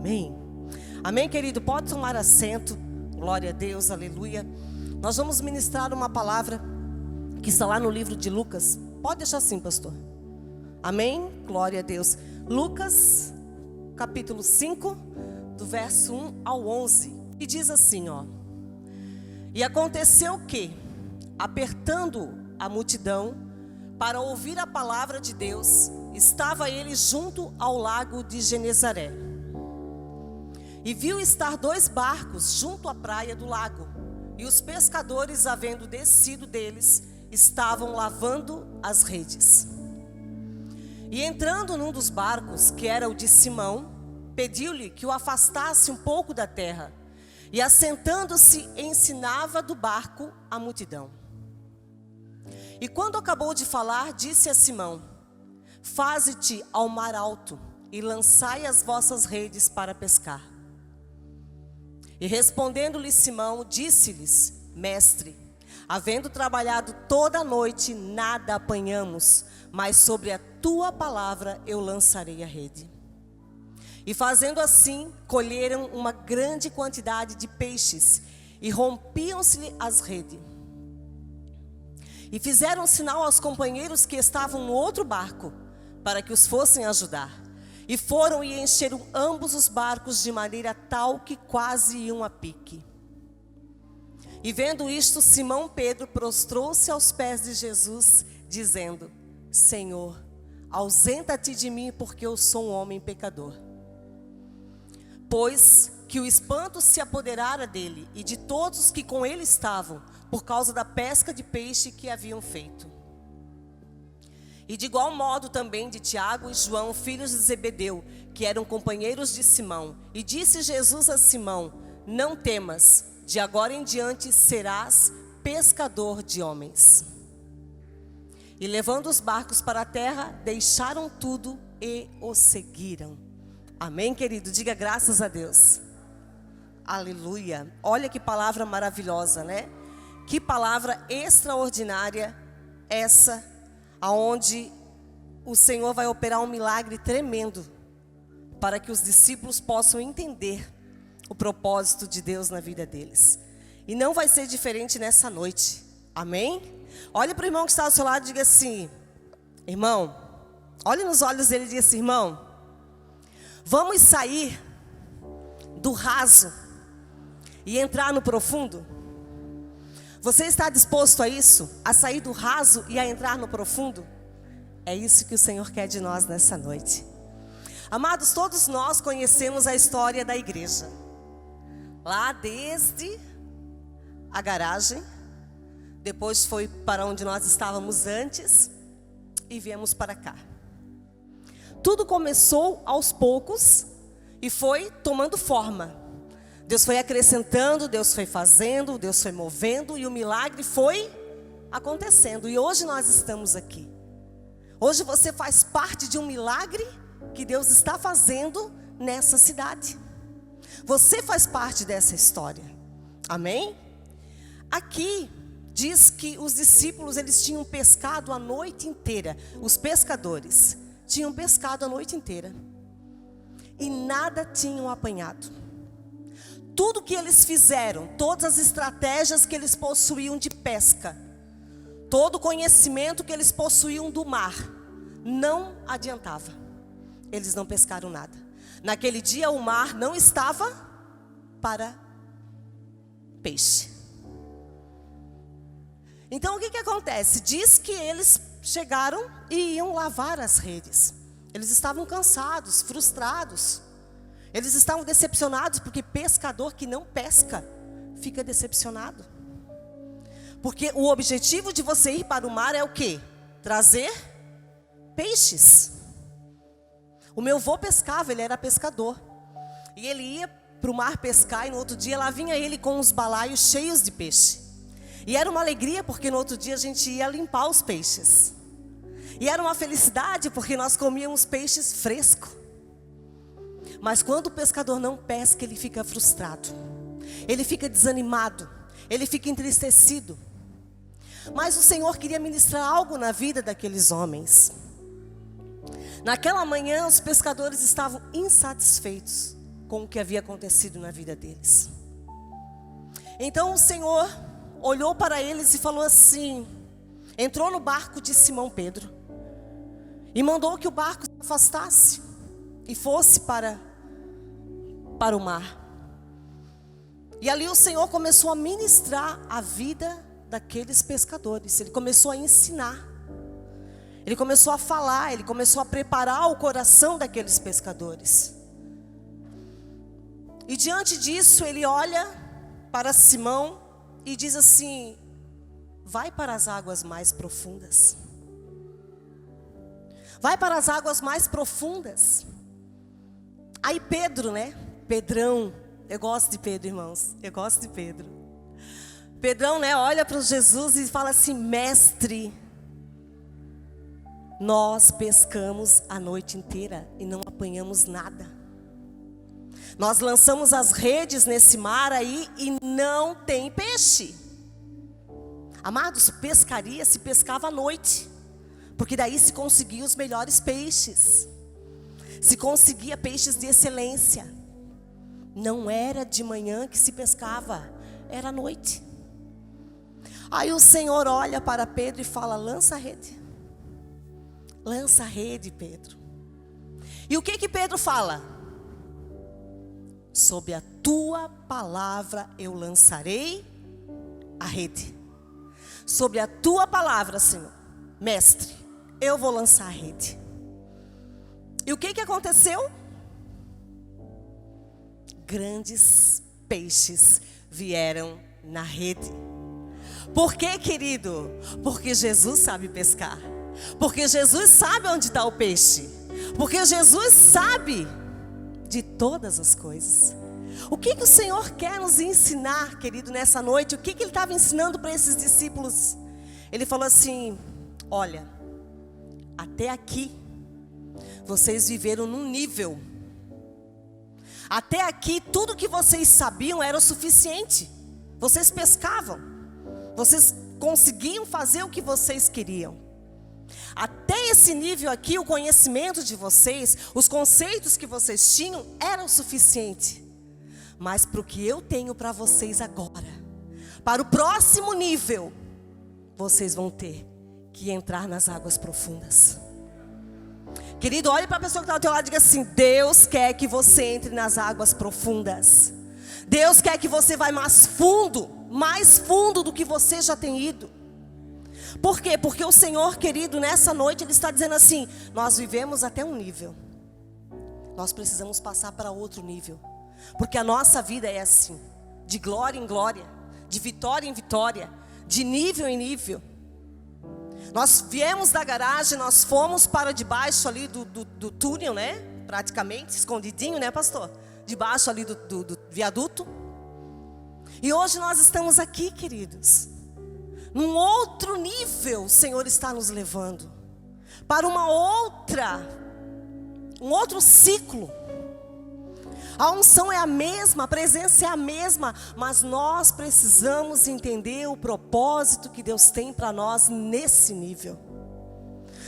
Amém. Amém, querido? Pode tomar assento. Glória a Deus, aleluia. Nós vamos ministrar uma palavra que está lá no livro de Lucas. Pode deixar assim, pastor. Amém? Glória a Deus. Lucas, capítulo 5, do verso 1 ao 11. E diz assim, ó. E aconteceu que, apertando a multidão para ouvir a palavra de Deus, estava ele junto ao lago de Genezaré. E viu estar 2 barcos junto à praia do lago. E os pescadores, havendo descido deles, estavam lavando as redes. E entrando num dos barcos, que era o de Simão, pediu-lhe que o afastasse um pouco da terra. E assentando-se, ensinava do barco a multidão. E quando acabou de falar, disse a Simão: Faze-te ao mar alto e lançai as vossas redes para pescar. E respondendo-lhe Simão, disse-lhes: Mestre, havendo trabalhado toda a noite, nada apanhamos, mas sobre a tua palavra eu lançarei a rede. E fazendo assim, colheram uma grande quantidade de peixes, e rompiam-se as redes. E fizeram sinal aos companheiros que estavam no outro barco, para que os fossem ajudar. E foram e encheram ambos os barcos de maneira tal que quase iam a pique. E vendo isto, Simão Pedro prostrou-se aos pés de Jesus, dizendo: Senhor, ausenta-te de mim, porque eu sou um homem pecador. Pois que o espanto se apoderara dele e de todos os que com ele estavam, por causa da pesca de peixe que haviam feito. E de igual modo também de Tiago e João, filhos de Zebedeu, que eram companheiros de Simão. E disse Jesus a Simão: Não temas, de agora em diante serás pescador de homens. E levando os barcos para a terra, deixaram tudo e o seguiram. Amém, querido? Diga graças a Deus. Aleluia. Olha que palavra maravilhosa, né? Que palavra extraordinária essa, aonde o Senhor vai operar um milagre tremendo para que os discípulos possam entender o propósito de Deus na vida deles. E não vai ser diferente nessa noite. Amém? Olhe para o irmão que está ao seu lado e diga assim: irmão, olhe nos olhos dele e diga assim: irmão, vamos sair do raso e entrar no profundo? Você está disposto a isso? A sair do raso e a entrar no profundo? É isso que o Senhor quer de nós nessa noite. Amados, todos nós conhecemos a história da igreja. Lá desde a garagem, depois foi para onde nós estávamos antes e viemos para cá. Tudo começou aos poucos e foi tomando forma. Deus foi acrescentando, Deus foi fazendo, Deus foi movendo e o milagre foi acontecendo. E hoje nós estamos aqui. Hoje você faz parte de um milagre que Deus está fazendo nessa cidade. Você faz parte dessa história. Amém? Aqui diz que os discípulos, eles tinham pescado a noite inteira. Os pescadores tinham pescado a noite inteira e nada tinham apanhado. Tudo que eles fizeram, todas as estratégias que eles possuíam de pesca, todo o conhecimento que eles possuíam do mar, não adiantava. Eles não pescaram nada. Naquele dia o mar não estava para peixe. Então o que acontece? Diz que eles chegaram e iam lavar as redes. Eles estavam cansados, frustrados. Eles estavam decepcionados, porque pescador que não pesca fica decepcionado. Porque o objetivo de você ir para o mar é o quê? Trazer peixes. O meu avô pescava, ele era pescador. E ele ia para o mar pescar e no outro dia lá vinha ele com os balaios cheios de peixe. E era uma alegria porque no outro dia a gente ia limpar os peixes. E era uma felicidade porque nós comíamos peixes frescos. Mas quando o pescador não pesca, ele fica frustrado. Ele fica desanimado. Ele fica entristecido. Mas o Senhor queria ministrar algo na vida daqueles homens. Naquela manhã, os pescadores estavam insatisfeitos com o que havia acontecido na vida deles. Então o Senhor olhou para eles e falou assim, entrou no barco de Simão Pedro e mandou que o barco se afastasse e fosse para o mar. E ali o Senhor começou a ministrar a vida daqueles pescadores. Ele começou a ensinar. Ele começou a falar, ele começou a preparar o coração daqueles pescadores. E diante disso ele olha para Simão e diz assim: vai para as águas mais profundas. Vai para as águas mais profundas. Aí Pedro, Pedrão, eu gosto de Pedro, irmãos, eu gosto de Pedro. Pedrão, olha para Jesus e fala assim: mestre, nós pescamos a noite inteira e não apanhamos nada. Nós lançamos as redes nesse mar aí e não tem peixe. Amados, pescaria se pescava à noite, porque daí se conseguia os melhores peixes. Se conseguia peixes de excelência. Não era de manhã que se pescava, era à noite. Aí o Senhor olha para Pedro e fala: lança a rede. Lança a rede, Pedro. E o que Pedro fala? Sob a tua palavra eu lançarei a rede. Sobre a tua palavra, Senhor, mestre, eu vou lançar a rede. E o que aconteceu? Grandes peixes vieram na rede. Por quê, querido? Porque Jesus sabe pescar. Porque Jesus sabe onde está o peixe. Porque Jesus sabe de todas as coisas. O que o Senhor quer nos ensinar, querido, nessa noite? O que Ele estava ensinando para esses discípulos? Ele falou assim: olha, até aqui vocês viveram num nível. Até aqui tudo que vocês sabiam era o suficiente. Vocês pescavam. Vocês conseguiam fazer o que vocês queriam. Até esse nível aqui, o conhecimento de vocês, os conceitos que vocês tinham, eram suficiente. Mas para o que eu tenho para vocês agora, para o próximo nível, vocês vão ter que entrar nas águas profundas. Querido, olhe para a pessoa que está ao teu lado e diga assim: Deus quer que você entre nas águas profundas. Deus quer que você vá mais fundo do que você já tem ido. Por quê? Porque o Senhor, querido, nessa noite Ele está dizendo assim: nós vivemos até um nível, nós precisamos passar para outro nível. Porque a nossa vida é assim, de glória em glória, de vitória em vitória, de nível em nível. Nós viemos da garagem, nós fomos para debaixo ali do túnel, praticamente, escondidinho, pastor? Debaixo ali do viaduto. E hoje nós estamos aqui, queridos. Num outro nível o Senhor está nos levando. Para um outro ciclo. A unção é a mesma, a presença é a mesma, mas nós precisamos entender o propósito que Deus tem para nós nesse nível.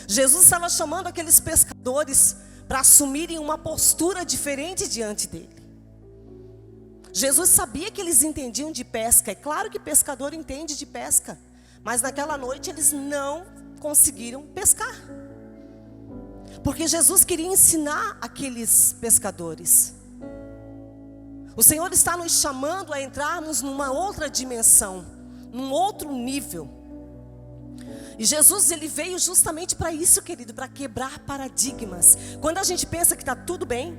Jesus estava chamando aqueles pescadores para assumirem uma postura diferente diante dele. Jesus sabia que eles entendiam de pesca. É claro que pescador entende de pesca, mas naquela noite eles não conseguiram pescar, porque Jesus queria ensinar aqueles pescadores. O Senhor está nos chamando a entrarmos numa outra dimensão, num outro nível. E Jesus, Ele veio justamente para isso, querido, para quebrar paradigmas. Quando a gente pensa que está tudo bem,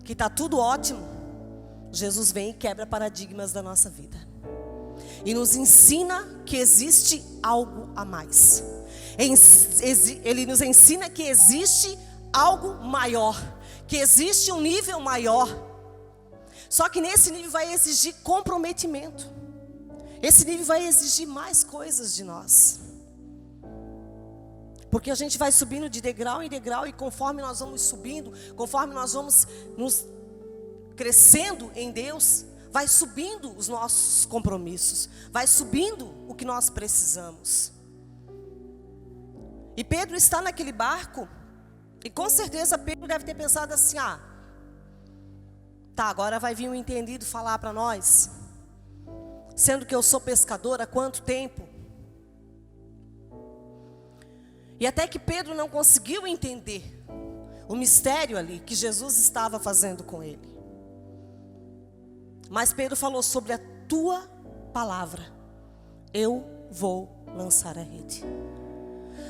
que está tudo ótimo, Jesus vem e quebra paradigmas da nossa vida. E nos ensina que existe algo a mais. Ele nos ensina que existe algo maior, que existe um nível maior. Só que nesse nível vai exigir comprometimento. Esse nível vai exigir mais coisas de nós. Porque a gente vai subindo de degrau em degrau, e conforme nós vamos subindo, conforme nós vamos nos crescendo em Deus, vai subindo os nossos compromissos, vai subindo o que nós precisamos. E Pedro está naquele barco, e com certeza Pedro deve ter pensado assim: Tá, agora vai vir um entendido falar para nós. Sendo que eu sou pescador há quanto tempo? E até que Pedro não conseguiu entender o mistério ali que Jesus estava fazendo com ele. Mas Pedro falou: sobre a tua palavra eu vou lançar a rede.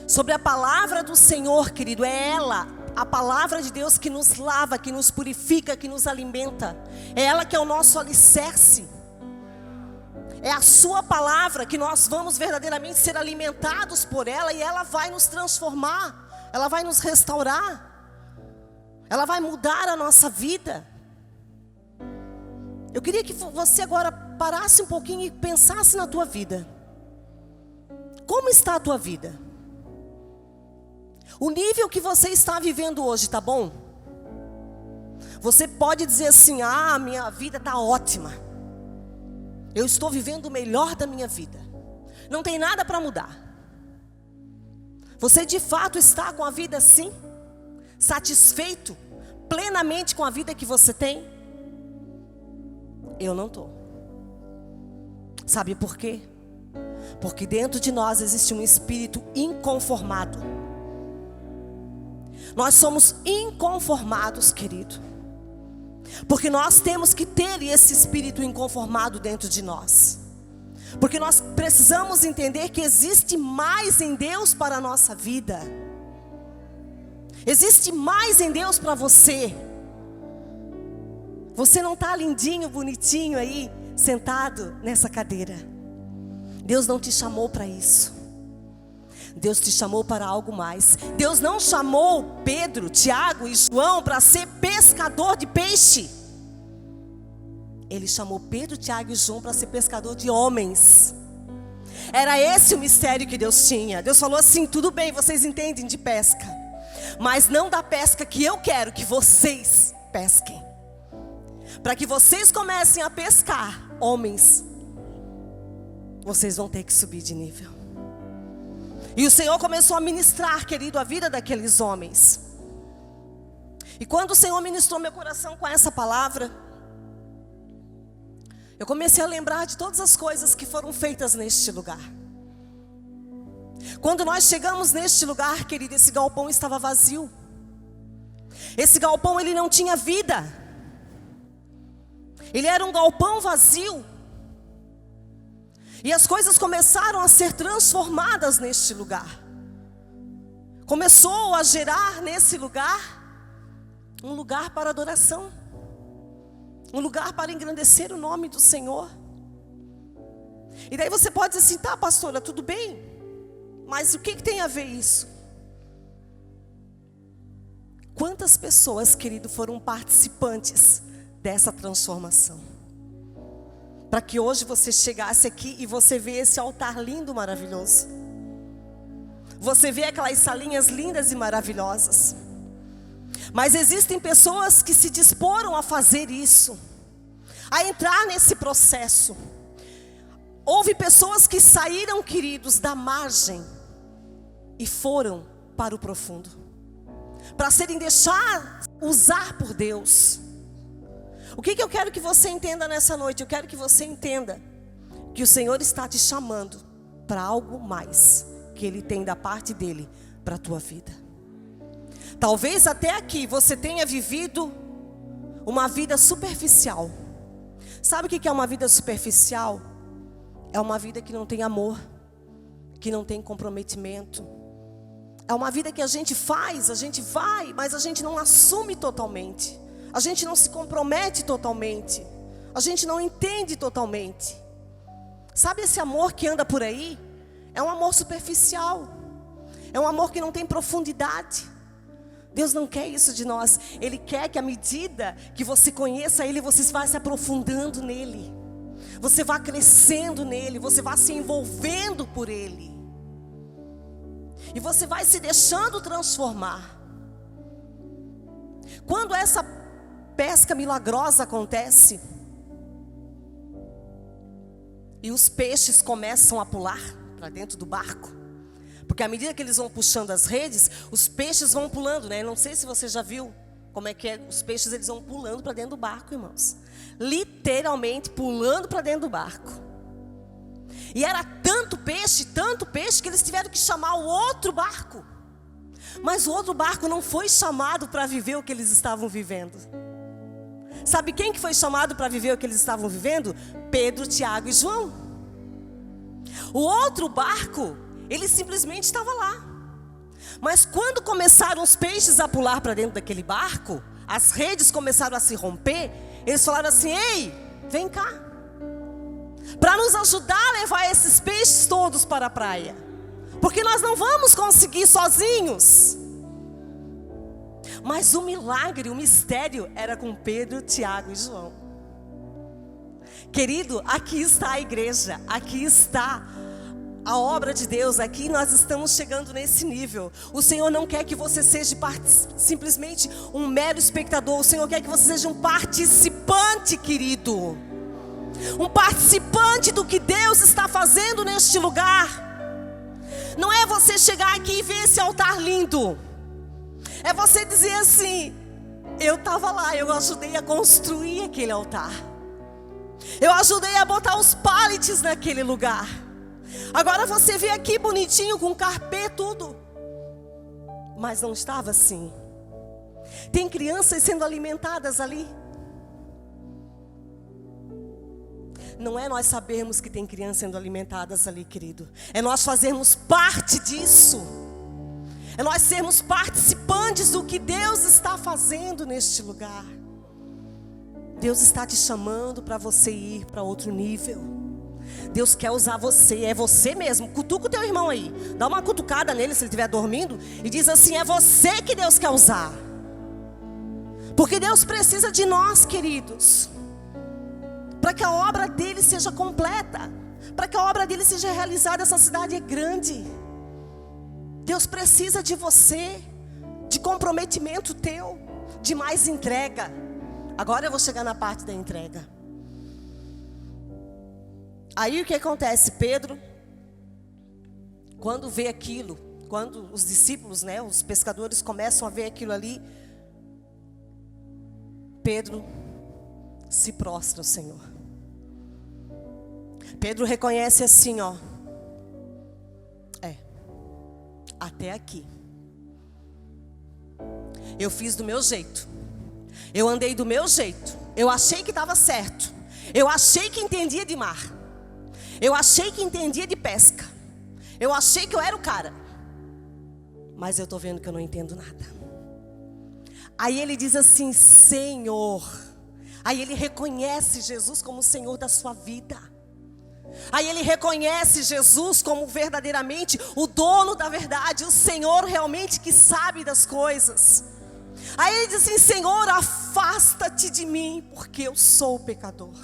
Sobre a palavra do Senhor, querido, é ela, a palavra de Deus, que nos lava, que nos purifica, que nos alimenta. É ela que é o nosso alicerce. É a sua palavra que nós vamos verdadeiramente ser alimentados por ela, e ela vai nos transformar, ela vai nos restaurar, ela vai mudar a nossa vida. Eu queria que você agora parasse um pouquinho e pensasse na tua vida. Como está a tua vida? O nível que você está vivendo hoje, tá bom? Você pode dizer assim: ah, minha vida está ótima. Eu estou vivendo o melhor da minha vida. Não tem nada para mudar. Você de fato está com a vida assim? Satisfeito plenamente com a vida que você tem? Eu não estou. Sabe por quê? Porque dentro de nós existe um espírito inconformado. Nós somos inconformados, querido. Porque nós temos que ter esse espírito inconformado dentro de nós. Porque nós precisamos entender que existe mais em Deus para a nossa vida. Existe mais em Deus para você. Você não está lindinho, bonitinho aí, sentado nessa cadeira. Deus não te chamou para isso. Deus te chamou para algo mais. Deus não chamou Pedro, Tiago e João para ser pescador de peixe. Ele chamou Pedro, Tiago e João para ser pescador de homens. Era esse o mistério que Deus tinha. Deus falou assim: tudo bem, vocês entendem de pesca, mas não da pesca que eu quero que vocês pesquem. Para que vocês comecem a pescar homens, vocês vão ter que subir de nível. E o Senhor começou a ministrar, querido, a vida daqueles homens. E quando o Senhor ministrou meu coração com essa palavra, eu comecei a lembrar de todas as coisas que foram feitas neste lugar. Quando nós chegamos neste lugar, querido, esse galpão estava vazio. Esse galpão, ele não tinha vida. Ele era um galpão vazio. E as coisas começaram a ser transformadas neste lugar. Começou a gerar nesse lugar um lugar para adoração. Um lugar para engrandecer o nome do Senhor. E daí você pode dizer assim: tá, pastora, tudo bem, mas o que tem a ver isso? Quantas pessoas, querido, foram participantes dessa transformação? Para que hoje você chegasse aqui e você vê esse altar lindo, maravilhoso. Você vê aquelas salinhas lindas e maravilhosas. Mas existem pessoas que se disporam a fazer isso, a entrar nesse processo. Houve pessoas que saíram, queridos, da margem e foram para o profundo, para serem deixados usar por Deus. O que eu quero que você entenda nessa noite? Eu quero que você entenda que o Senhor está te chamando para algo mais que Ele tem da parte dEle para a tua vida. Talvez até aqui você tenha vivido uma vida superficial. Sabe o que é uma vida superficial? É uma vida que não tem amor, que não tem comprometimento. É uma vida que a gente faz, a gente vai, mas a gente não assume totalmente. A gente não se compromete totalmente. A gente não entende totalmente. Sabe esse amor que anda por aí? É um amor superficial. É um amor que não tem profundidade. Deus não quer isso de nós. Ele quer que à medida que você conheça Ele, você vá se aprofundando nele. Você vá crescendo nele. Você vá se envolvendo por Ele. E você vai se deixando transformar. Quando essa pesca milagrosa acontece e os peixes começam a pular para dentro do barco, porque à medida que eles vão puxando as redes, os peixes vão pulando, né? Não sei se você já viu Como é que é? Os peixes, eles vão pulando para dentro do barco, irmãos. Literalmente pulando para dentro do barco. E era tanto peixe, que eles tiveram que chamar o outro barco. Mas o outro barco não foi chamado para viver o que eles estavam vivendo. Sabe quem que foi chamado para viver o que eles estavam vivendo? Pedro, Tiago e João. O outro barco, ele simplesmente estava lá. Mas quando começaram os peixes a pular para dentro daquele barco, as redes começaram a se romper, eles falaram assim: ei, vem cá, para nos ajudar a levar esses peixes todos para a praia, porque nós não vamos conseguir sozinhos. Mas o milagre, o mistério era com Pedro, Tiago e João. Querido, aqui está a igreja, aqui está a obra de Deus, aqui nós estamos chegando nesse nível. O Senhor não quer que você seja simplesmente um mero espectador. O Senhor quer que você seja um participante, querido. Um participante do que Deus está fazendo neste lugar. Não é você chegar aqui e ver esse altar lindo. É você dizer assim: eu estava lá, eu ajudei a construir aquele altar. Eu ajudei a botar os pallets naquele lugar. Agora você vê aqui bonitinho, com carpê, tudo. Mas não estava assim. Tem crianças sendo alimentadas ali. Não é nós sabermos que tem crianças sendo alimentadas ali, querido. É nós fazermos parte disso. É nós sermos participantes do que Deus está fazendo neste lugar. Deus está te chamando para você ir para outro nível. Deus quer usar você, é você mesmo. Cutuca o teu irmão aí, dá uma cutucada nele se ele estiver dormindo e diz assim: é você que Deus quer usar. Porque Deus precisa de nós, queridos, para que a obra dele seja completa, para que a obra dele seja realizada. Essa cidade é grande. Deus precisa de você, de comprometimento teu, de mais entrega. Agora eu vou chegar na parte da entrega. Aí o que acontece? Pedro, quando vê aquilo, quando os discípulos, os pescadores começam a ver aquilo ali, Pedro se prostra ao Senhor. Pedro reconhece assim, até aqui. Eu fiz do meu jeito. Eu andei do meu jeito. Eu achei que estava certo. Eu achei que entendia de mar. Eu achei que entendia de pesca. Eu achei que eu era o cara. Mas eu estou vendo que eu não entendo nada. Aí ele diz assim: Senhor. Aí ele reconhece Jesus como o Senhor da sua vida. Aí ele reconhece Jesus como verdadeiramente o dono da verdade, o Senhor realmente que sabe das coisas. Aí ele diz assim: Senhor, afasta-te de mim, porque eu sou pecador.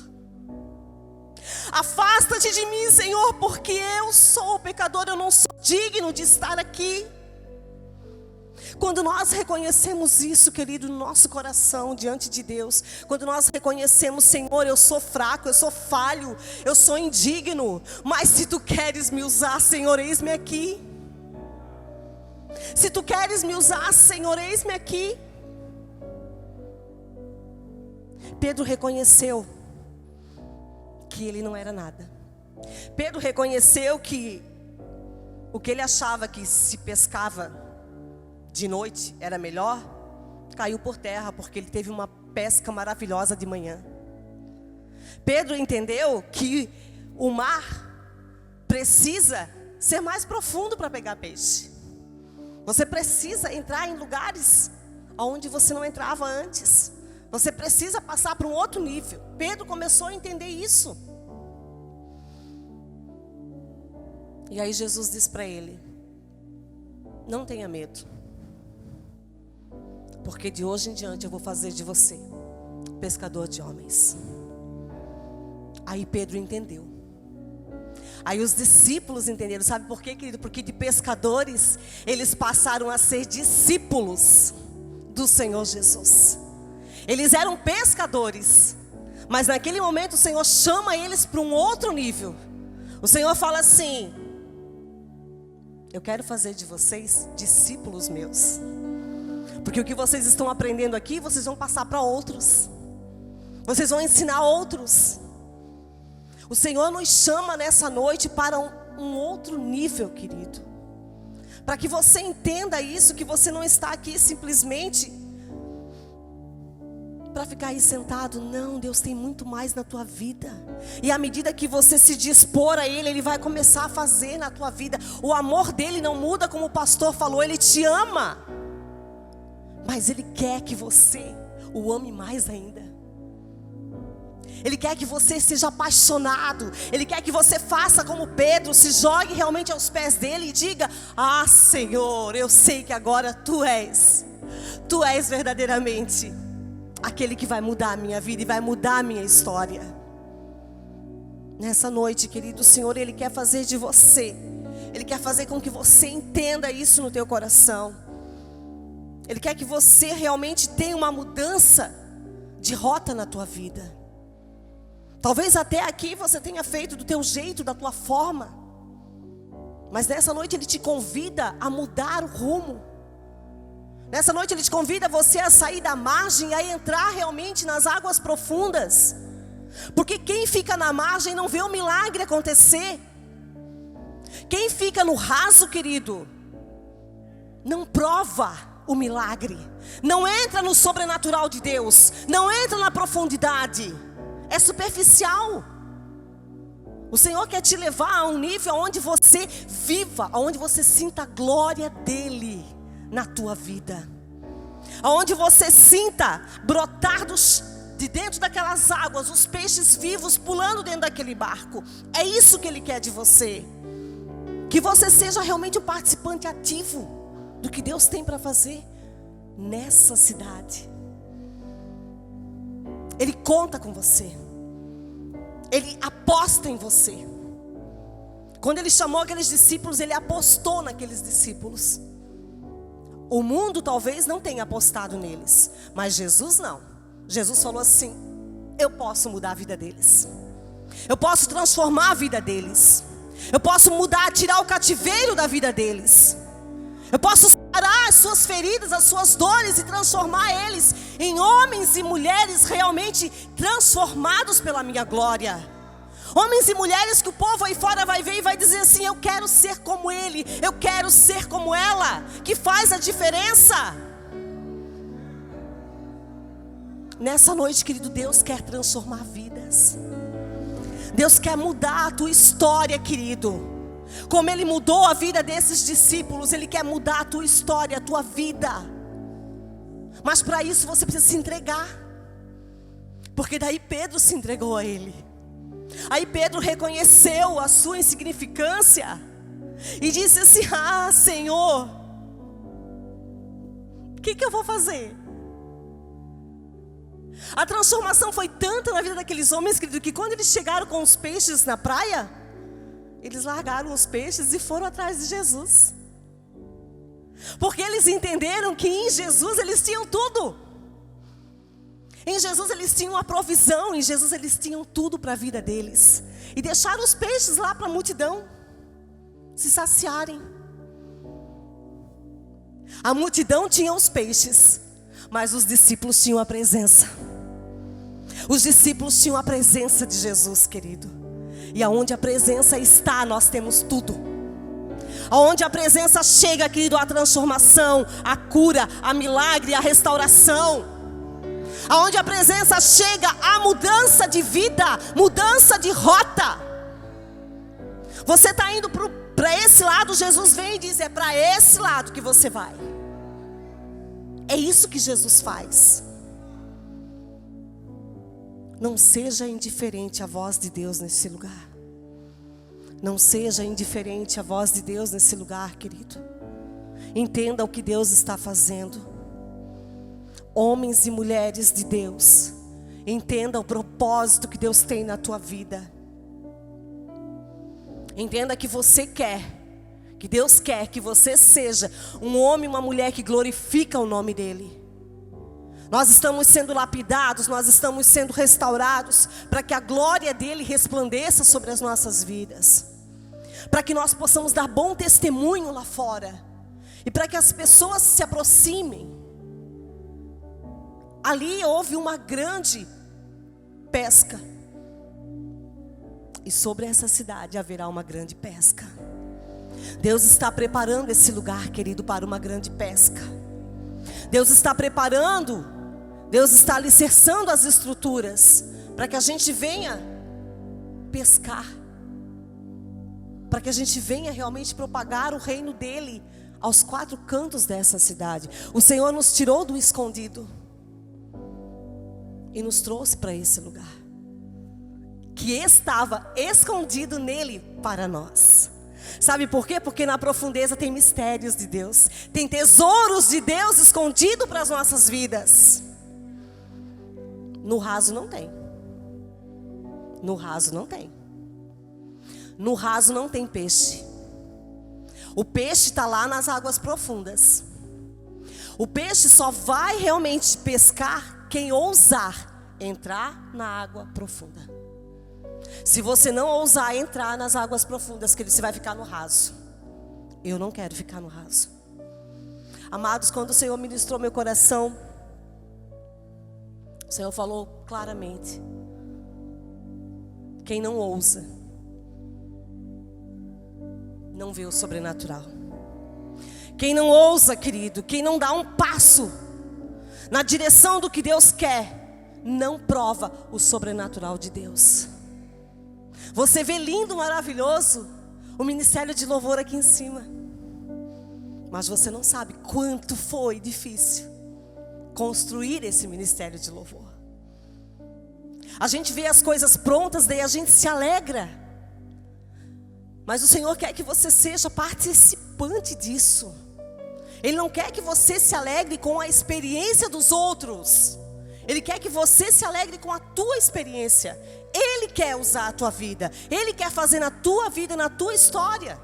Afasta-te de mim, Senhor, porque eu sou pecador, eu não sou digno de estar aqui. Quando nós reconhecemos isso, querido, no nosso coração diante de Deus, quando nós reconhecemos: Senhor, eu sou fraco, eu sou falho, eu sou indigno, mas se tu queres me usar, Senhor, eis-me aqui. Se tu queres me usar, Senhor, eis-me aqui. Pedro reconheceu que ele não era nada. Pedro reconheceu que o que ele achava que se pescava de noite era melhor, caiu por terra, porque ele teve uma pesca maravilhosa de manhã. Pedro entendeu que o mar precisa ser mais profundo para pegar peixe. Você precisa entrar em lugares onde você não entrava antes. Você precisa passar para um outro nível. Pedro começou a entender isso. E aí Jesus diz para ele: não tenha medo, porque de hoje em diante eu vou fazer de você pescador de homens. Aí Pedro entendeu. Aí os discípulos entenderam. Sabe por quê, querido? Porque de pescadores eles passaram a ser discípulos do Senhor Jesus. Eles eram pescadores, mas naquele momento o Senhor chama eles para um outro nível. O Senhor fala assim: eu quero fazer de vocês discípulos meus. Porque o que vocês estão aprendendo aqui, vocês vão passar para outros. Vocês vão ensinar outros. O Senhor nos chama nessa noite para um outro nível, querido. Para que você entenda isso, que você não está aqui simplesmente para ficar aí sentado. Não, Deus tem muito mais na tua vida. E à medida que você se dispor a Ele, Ele vai começar a fazer na tua vida. O amor dele não muda, como o pastor falou, Ele te ama. Mas Ele quer que você o ame mais ainda. Ele quer que você seja apaixonado. Ele quer que você faça como Pedro, se jogue realmente aos pés dele e diga: ah, Senhor, eu sei que agora Tu és verdadeiramente aquele que vai mudar a minha vida e vai mudar a minha história. Nessa noite, querido, o Senhor, Ele quer fazer de você, Ele quer fazer com que você entenda isso no teu coração. Ele quer que você realmente tenha uma mudança de rota na tua vida. Talvez até aqui você tenha feito do teu jeito, da tua forma. Mas nessa noite Ele te convida a mudar o rumo. Nessa noite Ele te convida você a sair da margem e a entrar realmente nas águas profundas. Porque quem fica na margem não vê o milagre acontecer. Quem fica no raso, querido, não prova o milagre. Não entra no sobrenatural de Deus. Não entra na profundidade. É superficial. O Senhor quer te levar a um nível onde você viva, onde você sinta a glória dEle na tua vida. Onde você sinta brotar de dentro daquelas águas os peixes vivos pulando dentro daquele barco. É isso que Ele quer de você. Que você seja realmente um participante ativo do que Deus tem para fazer nessa cidade. Ele conta com você. Ele aposta em você. Quando Ele chamou aqueles discípulos, Ele apostou naqueles discípulos. O mundo talvez não tenha apostado neles, mas Jesus não. Jesus falou assim: eu posso mudar a vida deles. Eu posso transformar a vida deles. Eu posso mudar, tirar o cativeiro da vida deles. Eu posso sarar as suas feridas, as suas dores e transformar eles em homens e mulheres realmente transformados pela minha glória. Homens e mulheres que o povo aí fora vai ver e vai dizer assim: eu quero ser como ele, eu quero ser como ela, que faz a diferença. Nessa noite, querido, Deus quer transformar vidas. Deus quer mudar a tua história, querido. Como Ele mudou a vida desses discípulos, Ele quer mudar a tua história, a tua vida. Mas para isso você precisa se entregar. Porque daí Pedro se entregou a Ele. Aí Pedro reconheceu a sua insignificância e disse assim: ah, Senhor, o que eu vou fazer? A transformação foi tanta na vida daqueles homens, querido, que quando eles chegaram com os peixes na praia, eles largaram os peixes e foram atrás de Jesus. Porque eles entenderam que em Jesus eles tinham tudo. Em Jesus eles tinham a provisão, em Jesus eles tinham tudo para a vida deles. E deixaram os peixes lá para a multidão se saciarem. A multidão tinha os peixes, mas os discípulos tinham a presença. Os discípulos tinham a presença de Jesus, querido. E aonde a presença está, nós temos tudo. Aonde a presença chega, querido, a transformação, a cura, a milagre, a restauração. Aonde a presença chega, a mudança de vida, mudança de rota. Você está indo para esse lado, Jesus vem e diz: é para esse lado que você vai. É isso que Jesus faz. Não seja indiferente à voz de Deus nesse lugar. Não seja indiferente à voz de Deus nesse lugar, querido. Entenda o que Deus está fazendo. Homens e mulheres de Deus, entenda o propósito que Deus tem na tua vida. Entenda que você quer, que Deus quer que você seja um homem e uma mulher que glorifica o nome dEle. Nós estamos sendo lapidados, nós estamos sendo restaurados para que a glória dEle resplandeça sobre as nossas vidas. Para que nós possamos dar bom testemunho lá fora. E para que as pessoas se aproximem. Ali houve uma grande pesca. E sobre essa cidade haverá uma grande pesca. Deus está preparando esse lugar, querido, para uma grande pesca. Deus está preparando, Deus está alicerçando as estruturas para que a gente venha pescar, para que a gente venha realmente propagar o reino dele aos 4 cantos dessa cidade. O Senhor nos tirou do escondido e nos trouxe para esse lugar que estava escondido nele para nós. Sabe por quê? Porque na profundeza tem mistérios de Deus, tem tesouros de Deus escondido para as nossas vidas. No raso não tem. No raso não tem. No raso não tem peixe. O peixe está lá nas águas profundas. O peixe só vai realmente pescar quem ousar entrar na água profunda. Se você não ousar entrar nas águas profundas, querido, você vai ficar no raso. Eu não quero ficar no raso. Amados, quando o Senhor ministrou meu coração, o Senhor falou claramente: quem não ousa, não vê o sobrenatural. Quem não ousa, querido, quem não dá um passo na direção do que Deus quer, não prova o sobrenatural de Deus. Você vê lindo, maravilhoso o ministério de louvor aqui em cima, mas você não sabe quanto foi difícil construir esse ministério de louvor. A gente vê as coisas prontas, daí a gente se alegra, mas o Senhor quer que você seja participante disso. Ele não quer que você se alegre com a experiência dos outros. Ele quer que você se alegre com a tua experiência. Ele quer usar a tua vida. Ele quer fazer na tua vida, na tua história,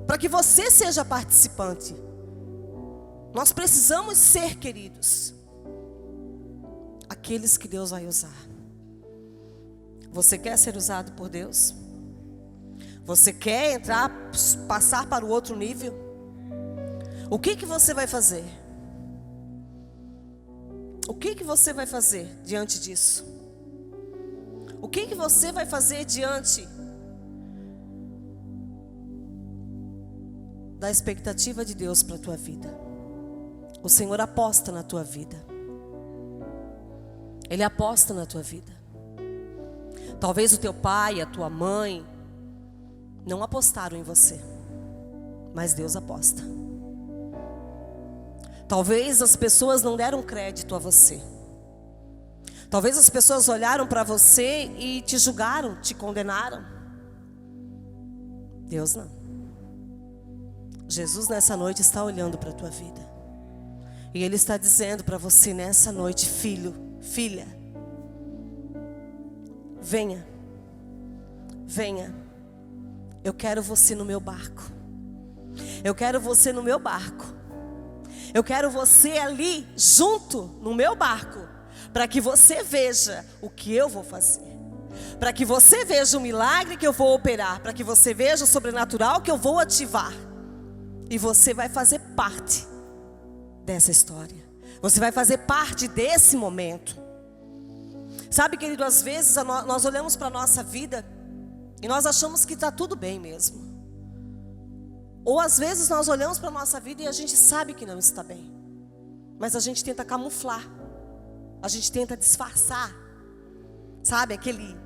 para que você seja participante. Nós precisamos ser, queridos, aqueles que Deus vai usar. Você quer ser usado por Deus? Você quer entrar, passar para o outro nível? O que você vai fazer? O que você vai fazer diante disso? O que você vai fazer diante da expectativa de Deus para a tua vida? O Senhor aposta na tua vida. Ele aposta na tua vida. Talvez o teu pai, a tua mãe não apostaram em você, mas Deus aposta. Talvez as pessoas não deram crédito a você. Talvez as pessoas olharam para você e te julgaram, te condenaram. Deus não. Jesus nessa noite está olhando para a tua vida. E Ele está dizendo para você nessa noite: filho, filha, venha, venha. Eu quero você no meu barco. Eu quero você no meu barco. Eu quero você ali junto no meu barco, para que você veja o que eu vou fazer, para que você veja o milagre que eu vou operar, para que você veja o sobrenatural que eu vou ativar. E você vai fazer parte dessa história. Você vai fazer parte desse momento. Sabe, querido, às vezes nós olhamos para a nossa vida e nós achamos que está tudo bem mesmo. Ou às vezes nós olhamos para a nossa vida e a gente sabe que não está bem, mas a gente tenta camuflar, a gente tenta disfarçar. Sabe, aquele,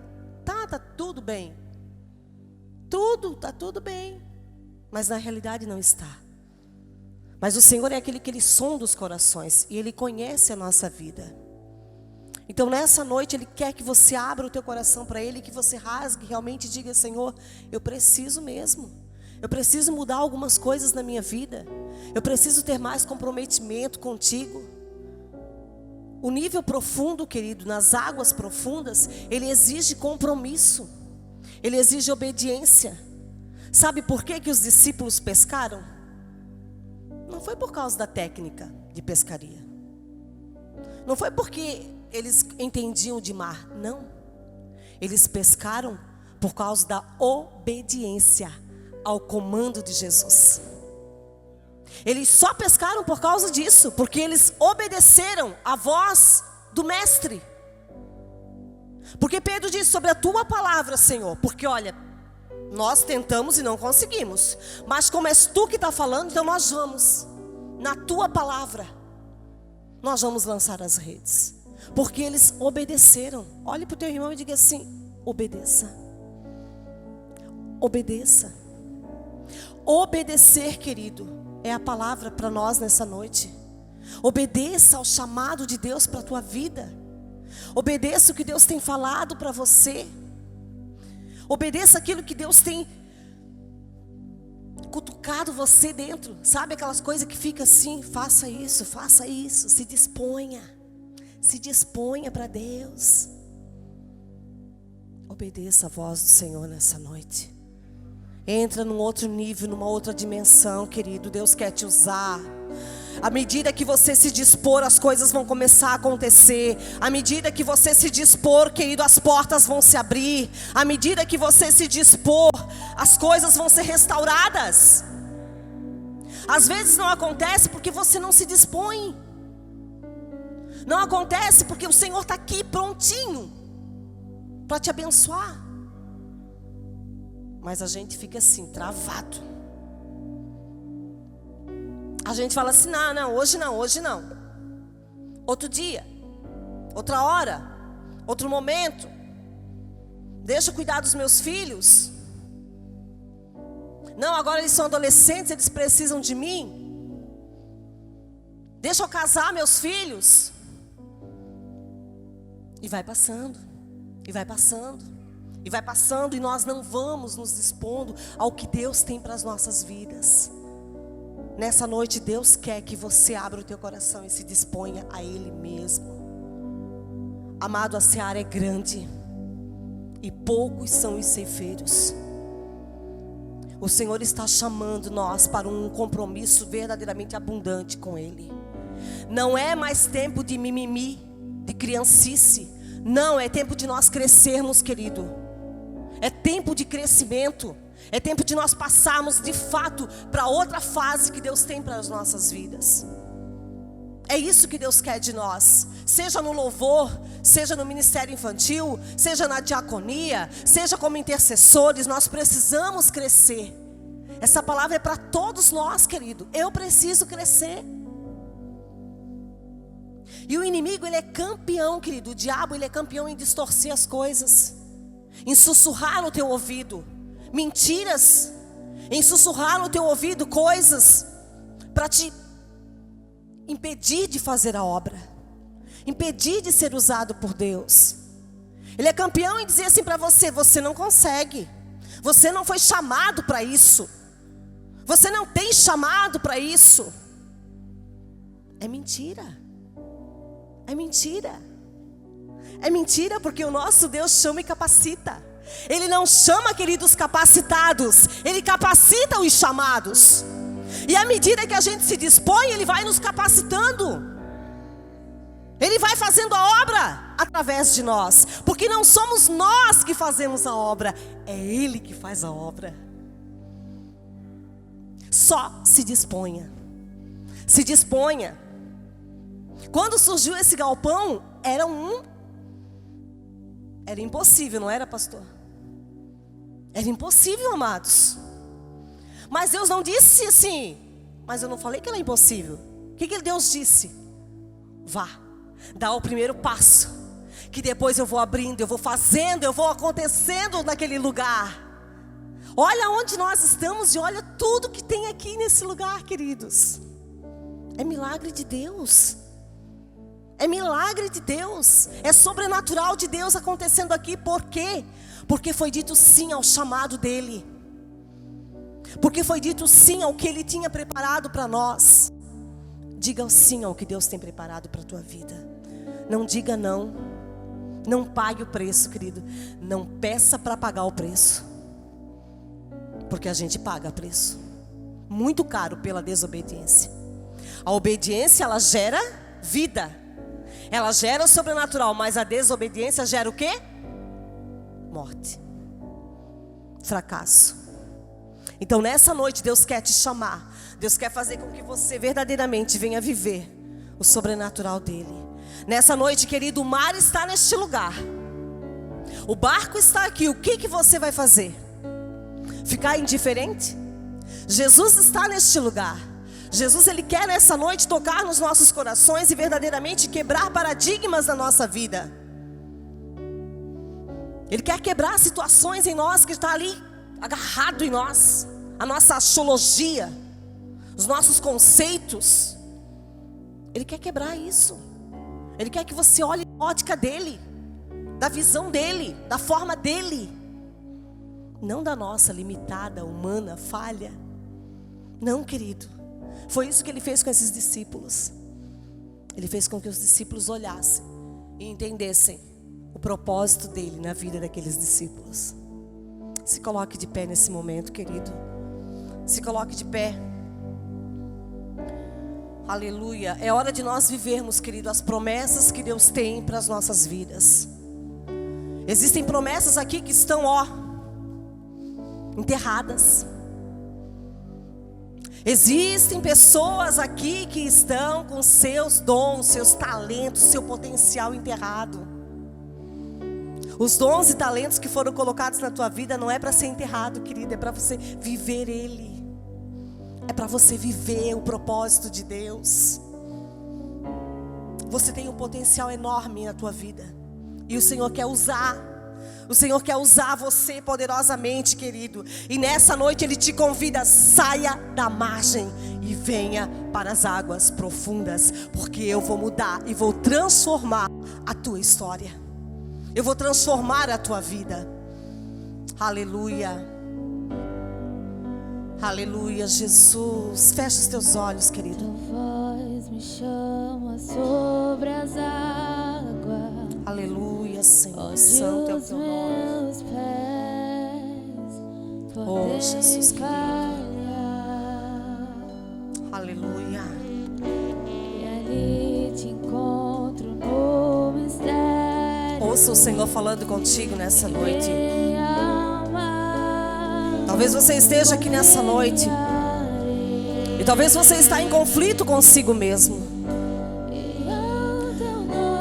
tá tudo bem, tá tudo bem, mas na realidade não está. Mas o Senhor é aquele que Ele sonda os corações e Ele conhece a nossa vida. Então nessa noite Ele quer que você abra o teu coração para Ele, que você rasgue realmente e diga: Senhor, eu preciso mesmo. Eu preciso mudar algumas coisas na minha vida. Eu preciso ter mais comprometimento contigo. O nível profundo, querido, nas águas profundas, ele exige compromisso. Ele exige obediência. Sabe por que os discípulos pescaram? Não foi por causa da técnica de pescaria. Não foi porque eles entendiam de mar. Não. Eles pescaram por causa da obediência ao comando de Jesus. Eles só pescaram por causa disso, porque eles obedeceram à voz do mestre. Porque Pedro disse: sobre a tua palavra, Senhor, porque olha, nós tentamos e não conseguimos, mas como és tu que está falando, então nós vamos, na tua palavra, nós vamos lançar as redes. Porque eles obedeceram. Olhe para o teu irmão e diga assim: obedeça. Obedeça. Obedecer, querido, é a palavra para nós nessa noite. Obedeça ao chamado de Deus para a tua vida. Obedeça o que Deus tem falado para você. Obedeça aquilo que Deus tem cutucado você dentro. Sabe aquelas coisas que fica assim: faça isso, se disponha. Se disponha para Deus. Obedeça a voz do Senhor nessa noite. Entra num outro nível, numa outra dimensão, querido. Deus quer te usar. À medida que você se dispor, as coisas vão começar a acontecer. À medida que você se dispor, querido, as portas vão se abrir. À medida que você se dispor, as coisas vão ser restauradas. Às vezes não acontece porque você não se dispõe. Não acontece porque o Senhor está aqui prontinho para te abençoar. Mas a gente fica assim, travado. A gente fala assim: não, hoje não. Outro dia, outra hora, outro momento. Deixa eu cuidar dos meus filhos. Não, agora eles são adolescentes, eles precisam de mim. Deixa eu casar meus filhos. E vai passando, e vai passando, e vai passando, e nós não vamos nos dispondo ao que Deus tem para as nossas vidas. Nessa noite Deus quer que você abra o teu coração e se disponha a Ele mesmo. Amado, a seara é grande e poucos são os ceifeiros. O Senhor está chamando nós para um compromisso verdadeiramente abundante com Ele. Não é mais tempo de mimimi, de criancice. Não, é tempo de nós crescermos, querido. É tempo de crescimento. É tempo de nós passarmos de fato para outra fase que Deus tem para as nossas vidas. É isso que Deus quer de nós. Seja no louvor, seja no ministério infantil, seja na diaconia, seja como intercessores, nós precisamos crescer. Essa palavra é para todos nós, querido. Eu preciso crescer. E o inimigo, ele é campeão, querido. O diabo, ele é campeão em distorcer as coisas, em sussurrar no teu ouvido mentiras, em sussurrar no teu ouvido coisas para te impedir de fazer a obra, impedir de ser usado por Deus. Ele é campeão em dizer assim para você: você não consegue, você não foi chamado para isso, você não tem chamado para isso. É mentira. É mentira. É mentira, porque o nosso Deus chama e capacita. Ele não chama, queridos, capacitados, Ele capacita os chamados. E à medida que a gente se dispõe, Ele vai nos capacitando. Ele vai fazendo a obra através de nós. Porque não somos nós que fazemos a obra, é Ele que faz a obra. Só se disponha. Se disponha. Quando surgiu esse galpão, era impossível, não era, pastor? Era impossível, amados. Mas Deus não disse assim: mas eu não falei que era impossível. O que Deus disse? Vá, dá o primeiro passo, que depois eu vou abrindo, eu vou fazendo, eu vou acontecendo naquele lugar. Olha onde nós estamos e olha tudo que tem aqui nesse lugar, queridos. É milagre de Deus. É milagre de Deus. É sobrenatural de Deus acontecendo aqui. Por quê? Porque foi dito sim ao chamado dEle. Porque foi dito sim ao que Ele tinha preparado para nós. Diga sim ao que Deus tem preparado para a tua vida. Não diga não. Não pague o preço, querido. Não peça para pagar o preço. Porque a gente paga preço muito caro pela desobediência. A obediência, ela gera vida, ela gera o sobrenatural. Mas a desobediência gera o quê? Morte, fracasso. Então nessa noite Deus quer te chamar. Deus quer fazer com que você verdadeiramente venha viver o sobrenatural dele. Nessa noite, querido, o mar está neste lugar. O barco está aqui. O que você vai fazer? Ficar indiferente? Jesus está neste lugar. Jesus, ele quer nessa noite tocar nos nossos corações e verdadeiramente quebrar paradigmas na nossa vida. Ele quer quebrar situações em nós que está ali agarrado em nós, a nossa axiologia, os nossos conceitos. Ele quer quebrar isso. Ele quer que você olhe a ótica dele, da visão dele, da forma dele, não da nossa limitada, humana, falha. Não, querido. Foi isso que ele fez com esses discípulos. Ele fez com que os discípulos olhassem e entendessem o propósito dele na vida daqueles discípulos. Se coloque de pé nesse momento, querido. Se coloque de pé. Aleluia. É hora de nós vivermos, querido, as promessas que Deus tem para as nossas vidas. Existem promessas aqui que estão, enterradas. Existem pessoas aqui que estão com seus dons, seus talentos, seu potencial enterrado. Os dons e talentos que foram colocados na tua vida não é para ser enterrado, querido, é para você viver ele. É para você viver o propósito de Deus. Você tem um potencial enorme na tua vida. E o Senhor quer usar. O Senhor quer usar você poderosamente, querido. E nessa noite Ele te convida, saia da margem e venha para as águas profundas. Porque eu vou mudar e vou transformar a tua história. Eu vou transformar a tua vida. Aleluia. Aleluia, Jesus. Fecha os teus olhos, querido. Tua voz me chama sobre as águas. Aleluia, Senhor. Onde Santo é o os teu nome. meus pés podem Jesus querido. falhar. Aleluia. E ali te encontro no mistério. Ouça o Senhor falando contigo nessa noite. Me ama, Talvez você esteja aqui nessa noite e talvez você está em conflito consigo mesmo.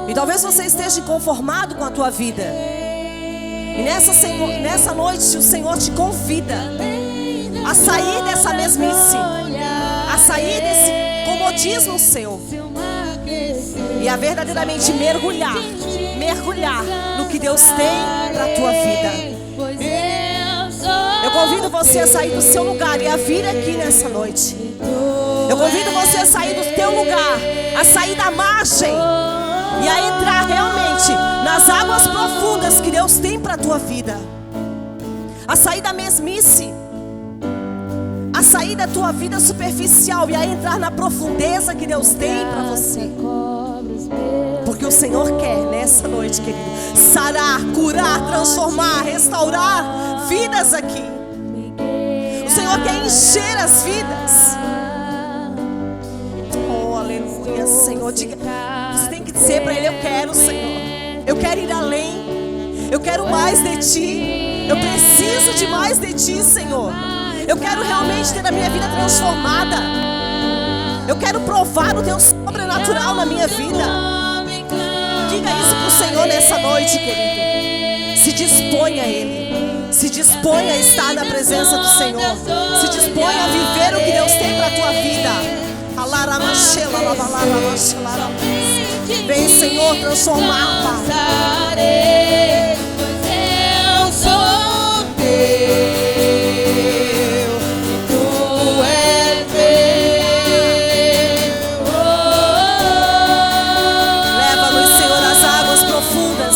E talvez você esteja inconformado com a tua vida. E nessa noite o Senhor te convida a sair dessa mesmice, a sair desse comodismo seu e a verdadeiramente mergulhar no que Deus tem para a tua vida. Eu convido você a sair do seu lugar e a vir aqui nessa noite. Eu convido você a sair do teu lugar, a sair da margem e a entrar realmente nas águas profundas que Deus tem para a tua vida. A sair da mesmice, a sair da tua vida superficial e a entrar na profundeza que Deus tem para você. Porque o Senhor quer nessa noite, querido, sarar, curar, transformar, restaurar vidas aqui. O Senhor quer encher as vidas. Oh, aleluia, Senhor. Você tem que dizer para Ele: eu quero, Senhor. Eu quero ir além. Eu quero mais de Ti. Eu preciso de mais de Ti, Senhor. Eu quero realmente ter a minha vida transformada. Eu quero provar o Teu sobrenatural na minha vida. Diga isso para o Senhor nessa noite, querido. Se disponha a Ele. Se disponha a estar na presença do Senhor. Se disponha a viver o que Deus tem para a tua vida. Vem, Senhor, transformar, Pai. Pois eu sou teu, tu és meu. Leva-nos, Senhor, às águas profundas.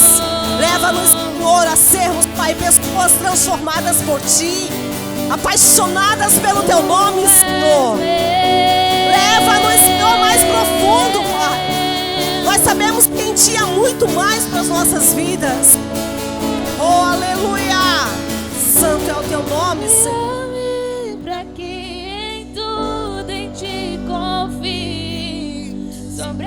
Leva-nos, Senhor, a sermos, Pai, pessoas transformadas por Ti, apaixonadas pelo Teu nome, Senhor. Leva-nos, Senhor, mais profundo, Pai. Nós sabemos que em Ti há muito mais para as nossas vidas. Oh, aleluia. Santo é o Teu nome, Senhor. Para que em tudo em Ti confie. Sobre